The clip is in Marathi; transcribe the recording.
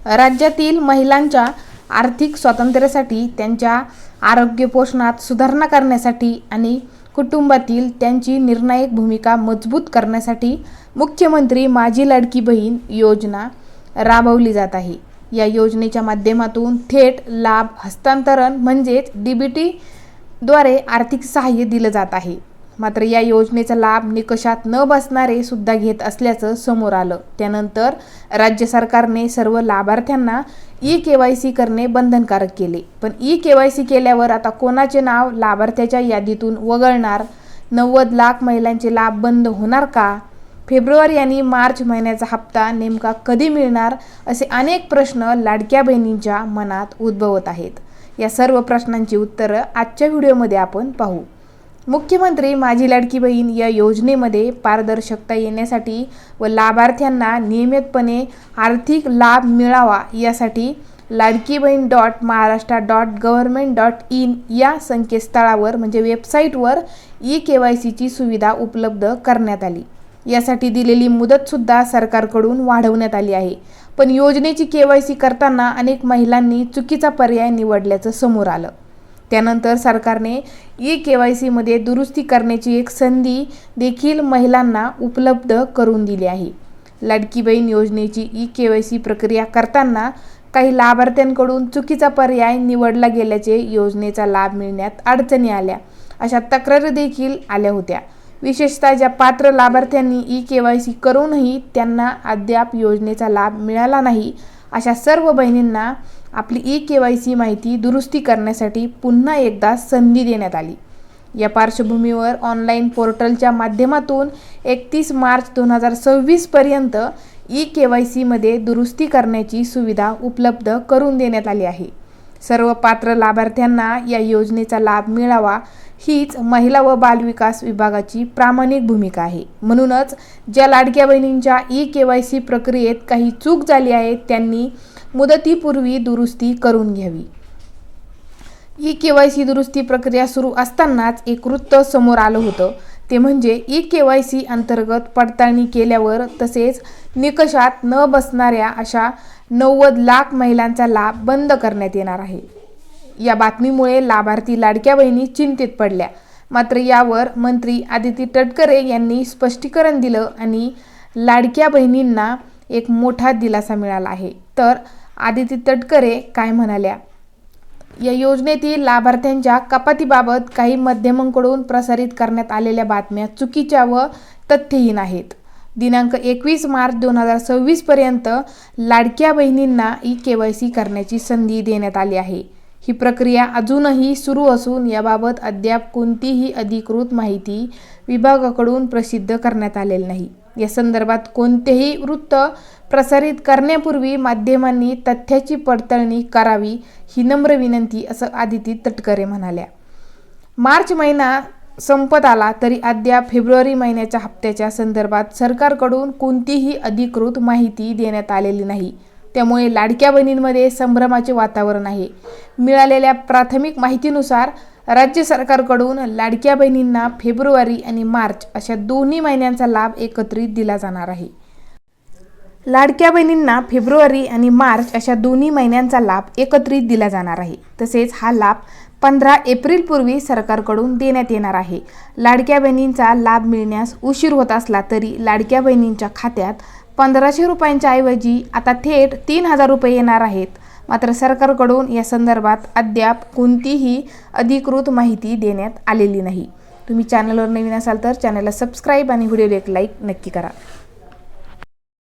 राज्यातील महिलांच्या आर्थिक स्वातंत्र्यासाठी, त्यांच्या आरोग्य पोषणात सुधारणा करण्यासाठी आणि कुटुंबातील त्यांची निर्णायक भूमिका मजबूत करण्यासाठी मुख्यमंत्री माझी लाडकी बहीण योजना राबवली जात आहे। या योजनेच्या माध्यमातून थेट लाभ हस्तांतरण म्हणजेच DBT द्वारे आर्थिक सहाय्य दिलं जात आहे। मात्र या योजनेचा लाभ निकषात न बसणारे सुद्धा घेत असल्याचं समोर आलं। त्यानंतर राज्य सरकारने सर्व लाभार्थ्यांना E-KYC करणे बंधनकारक केले। पण E-KYC केल्यावर आता कोणाचे नाव लाभार्थ्याच्या यादीतून वगळणार? 90 लाख महिलांचे लाभ बंद होणार का? फेब्रुवारी आणि मार्च महिन्याचा हप्ता नेमका कधी मिळणार? असे अनेक प्रश्न लाडक्या बहिणींच्या मनात उद्भवत आहेत। या सर्व प्रश्नांची उत्तरं आजच्या व्हिडिओमध्ये आपण पाहू। मुख्यमंत्री माझी लाडकी बहीण या योजनेमध्ये पारदर्शकता येण्यासाठी व लाभार्थ्यांना नियमितपणे आर्थिक लाभ मिळावा यासाठी ladkibaheen.maharashtra.government.in या संकेतस्थळावर म्हणजे वेबसाईटवर E-KYCची सुविधा उपलब्ध करण्यात आली। यासाठी दिलेली मुदतसुद्धा सरकारकडून वाढवण्यात आली आहे। पण योजनेची KYC करताना अनेक महिलांनी चुकीचा पर्याय निवडल्याचं समोर आलं। त्यानंतर सरकारने E-KYC मध्ये दुरुस्ती करण्याची एक संधी देखील महिलांना उपलब्ध करून दिली आहे। लाडकी बहीण योजनेची E-KYC प्रक्रिया करताना काही लाभार्थ्यांकडून चुकीचा पर्याय निवडला गेल्याचे योजनेचा लाभ मिळण्यात अडचणी आल्या अशा तक्रारी देखील आल्या होत्या। विशेषतः ज्या पात्र लाभार्थ्यांनी E-KYC करूनही त्यांना अद्याप योजनेचा लाभ मिळाला नाही अशा सर्व बहिणींना आपली E-KYC माहिती दुरुस्ती करण्यासाठी पुन्हा एकदा संधी देण्यात आली। या पार्श्वभूमीवर ऑनलाईन पोर्टलच्या माध्यमातून 31 मार्च 2026 पर्यंत E-KYC मध्ये दुरुस्ती करण्याची सुविधा उपलब्ध करून देण्यात आली आहे। सर्व पात्र लाभार्थ्यांना या योजनेचा लाभ मिळावा हीच महिला व बालविकास विभागाची प्रामाणिक भूमिका आहे। म्हणूनच ज्या लाडक्या बहिणींच्या E-KYC प्रक्रियेत काही चूक झाली आहे त्यांनी मुदतीपूर्वी दुरुस्ती करून घ्यावी। E-KYC दुरुस्ती प्रक्रिया सुरू असतानाच एक वृत्त समोर आलं होतं। ते म्हणजे E-KYC अंतर्गत पडताळणी केल्यावर तसेच निकषात न बसणाऱ्या अशा 90 लाख महिलांचा लाभ बंद करण्यात येणार आहे। या बातमीमुळे लाभार्थी लाडक्या बहिणी चिंतेत पडल्या। मात्र यावर मंत्री आदिती तटकरे यांनी स्पष्टीकरण दिलं आणि लाडक्या बहिणींना एक मोठा दिलासा मिळाला आहे। तर आदिती तटकरे काय म्हणाल्या? या योजनेतील लाभार्थ्यांच्या कपातीबाबत काही माध्यमांकडून प्रसारित करण्यात आलेल्या बातम्या चुकीच्या व तथ्यहीन आहेत। दिनांक 21 मार्च 2026 पर्यंत लाडक्या बहिणींना E-KYC करण्याची संधी देण्यात आली आहे। ही प्रक्रिया अजूनही सुरू असून याबाबत अद्याप कोणतीही अधिकृत माहिती विभागाकडून प्रसिद्ध करण्यात आलेली नाही। या संदर्भात कोणतेही वृत्त प्रसारित करण्यापूर्वी माध्यमांनी तथ्याची पडताळणी करावी ही नम्र विनंती असं आदिती तटकरे म्हणाल्या। मार्च महिना संपत आला तरी अद्याप फेब्रुवारी महिन्याच्या हप्त्याच्या संदर्भात सरकारकडून कोणतीही अधिकृत माहिती देण्यात आलेली नाही। त्यामुळे लाडक्या बहिणींमध्ये संभ्रमाचे वातावरण आहे। मिळालेल्या प्राथमिक माहितीनुसार राज्य सरकारकडून लाडक्या बहिणींना फेब्रुवारी आणि मार्च अशा दोन्ही महिन्यांचा लाभ एकत्रित दिला जाणार आहे। लाडक्या बहिणींना फेब्रुवारी आणि मार्च अशा दोन्ही महिन्यांचा लाभ एकत्रित दिला जाणार आहे। तसेच हा लाभ 15 एप्रिल पूर्वी सरकारकडून देण्यात येणार आहे। लाडक्या बहिणींचा लाभ मिळण्यास उशीर होत असला तरी लाडक्या बहिणींच्या खात्यात 1500 रुपयांच्या ऐवजी आता थेट 3000 रुपये येणार आहेत। मात्र सरकारकडून या संदर्भात अद्याप कोणतीही अधिकृत माहिती देण्यात आलेली नाही। तुम्ही चॅनलवर नवीन असाल तर चॅनलला सबस्क्राईब आणि व्हिडिओला एक लाईक नक्की करा।